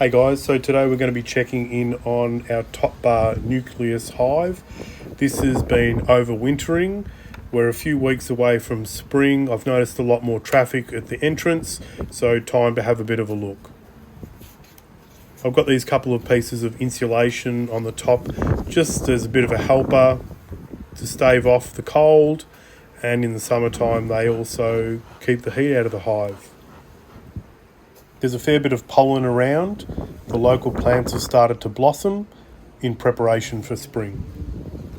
Hey guys, so today we're going to be checking in on our top bar nucleus hive. This has been overwintering. We're a few weeks away from spring. I've noticed a lot more traffic at the entrance, so time to have a bit of a look. I've got these couple of pieces of insulation on the top just as a bit of a helper to stave off the cold, and in the summertime they also keep the heat out of the hive. There's a fair bit of pollen around. The local plants have started to blossom in preparation for spring,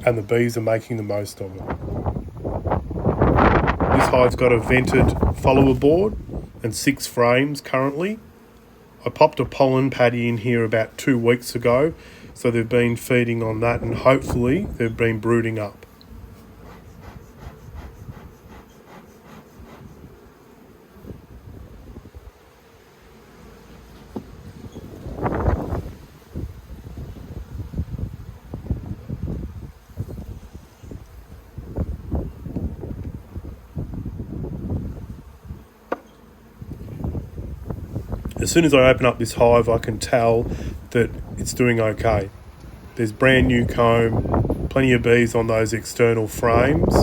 and the bees are making the most of it. This hive's got a vented follower board and 6 frames currently. I popped a pollen paddy in here about 2 weeks ago, so they've been feeding on that and hopefully they've been brooding up. As soon as I open up this hive, I can tell that it's doing okay. There's brand new comb, plenty of bees on those external frames,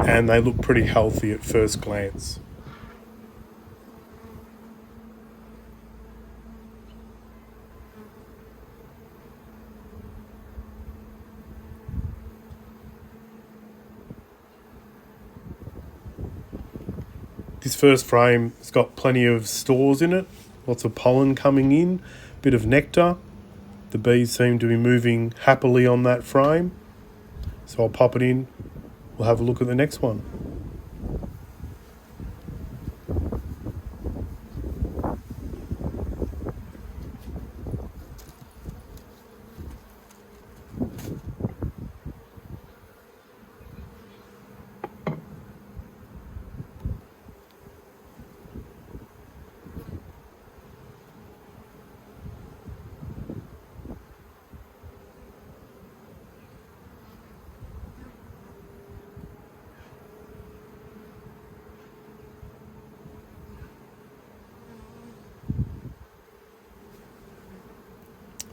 and they look pretty healthy at first glance. This first frame has got plenty of stores in it, lots of pollen coming in, bit of nectar. The bees seem to be moving happily on that frame. So I'll pop it in. We'll have a look at the next one.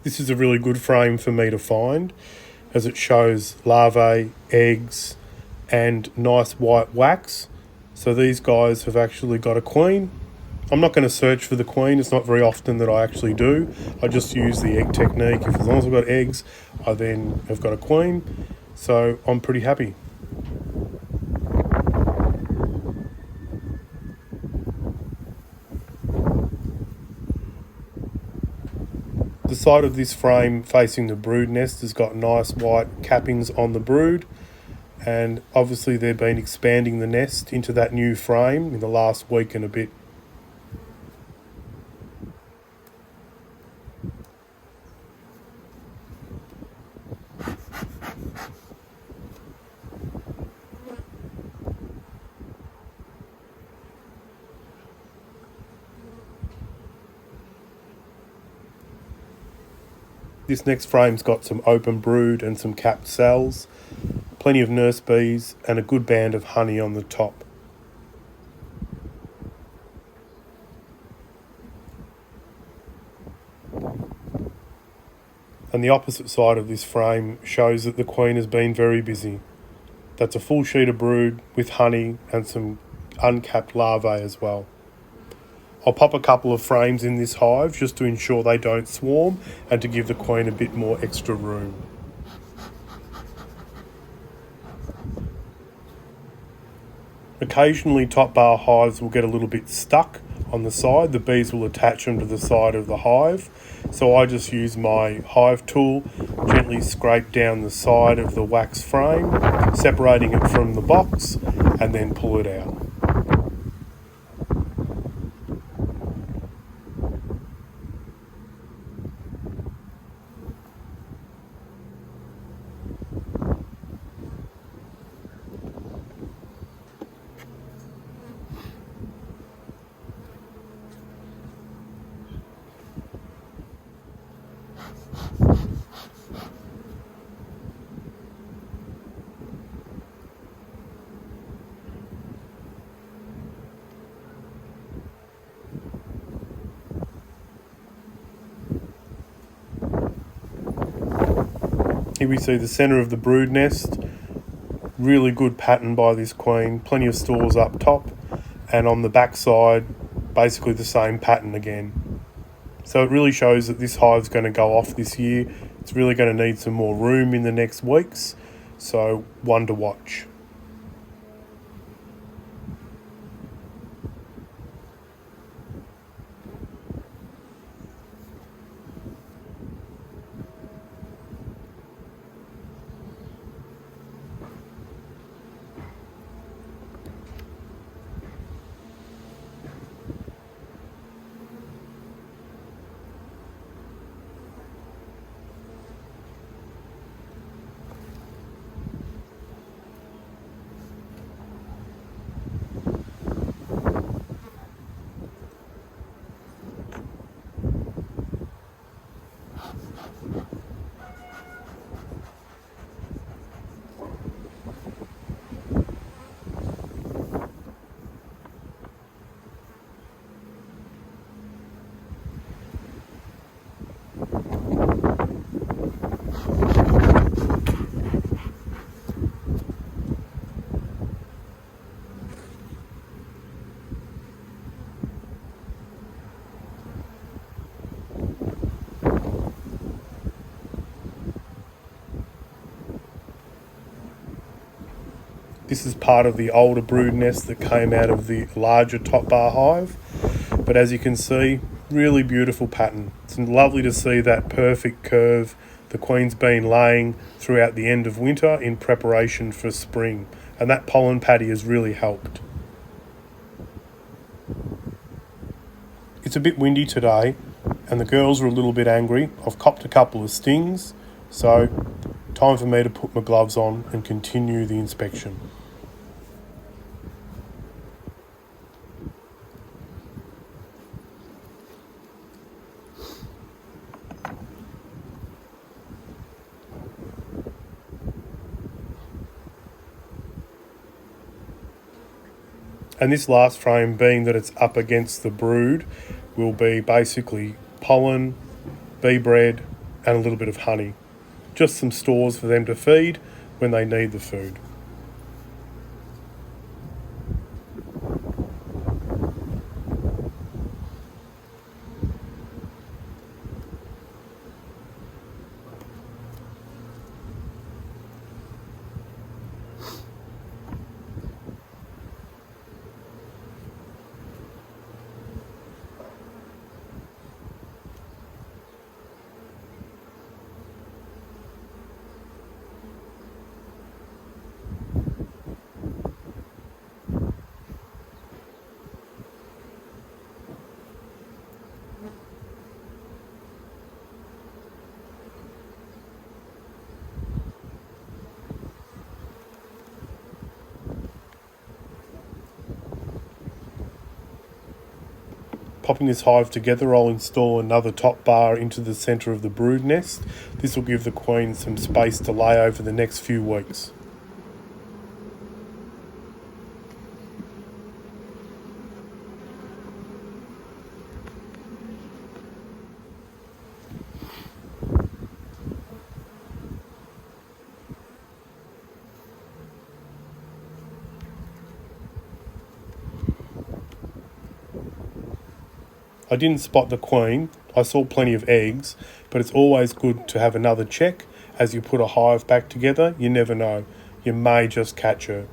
This is a really good frame for me to find, as it shows larvae, eggs, and nice white wax. So these guys have actually got a queen. I'm not going to search for the queen. It's not very often that I actually do. I just use the egg technique. If as long as I've got eggs, I then have got a queen. So I'm pretty happy. The side of this frame facing the brood nest has got nice white cappings on the brood, and obviously they've been expanding the nest into that new frame in the last week and a bit. This next frame's got some open brood and some capped cells, plenty of nurse bees and a good band of honey on the top. And the opposite side of this frame shows that the queen has been very busy. That's a full sheet of brood with honey and some uncapped larvae as well. I'll pop a couple of frames in this hive just to ensure they don't swarm and to give the queen a bit more extra room. Occasionally top bar hives will get a little bit stuck on the side. The bees will attach them to the side of the hive. So I just use my hive tool, gently scrape down the side of the wax frame, separating it from the box, and then pull it out. Here we see the centre of the brood nest. Really good pattern by this queen. Plenty of stores up top, and on the back side, basically the same pattern again. So it really shows that this hive's going to go off this year. It's really going to need some more room in the next weeks. So one to watch. This is part of the older brood nest that came out of the larger top bar hive. But as you can see, really beautiful pattern. It's lovely to see that perfect curve the queen's been laying throughout the end of winter in preparation for spring. And that pollen patty has really helped. It's a bit windy today and the girls are a little bit angry. I've copped a couple of stings, so time for me to put my gloves on and continue the inspection. And this last frame, being that it's up against the brood, will be basically pollen, bee bread and a little bit of honey. Just some stores for them to feed when they need the food. Popping this hive together, I'll install another top bar into the centre of the brood nest. This will give the queen some space to lay over the next few weeks. I didn't spot the queen. I saw plenty of eggs, but it's always good to have another check as you put a hive back together. You never know. You may just catch her.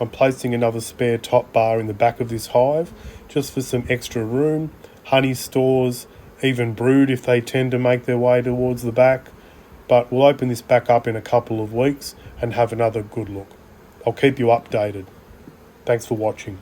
I'm placing another spare top bar in the back of this hive just for some extra room. Honey stores, even brood if they tend to make their way towards the back. But we'll open this back up in a couple of weeks and have another good look. I'll keep you updated. Thanks for watching.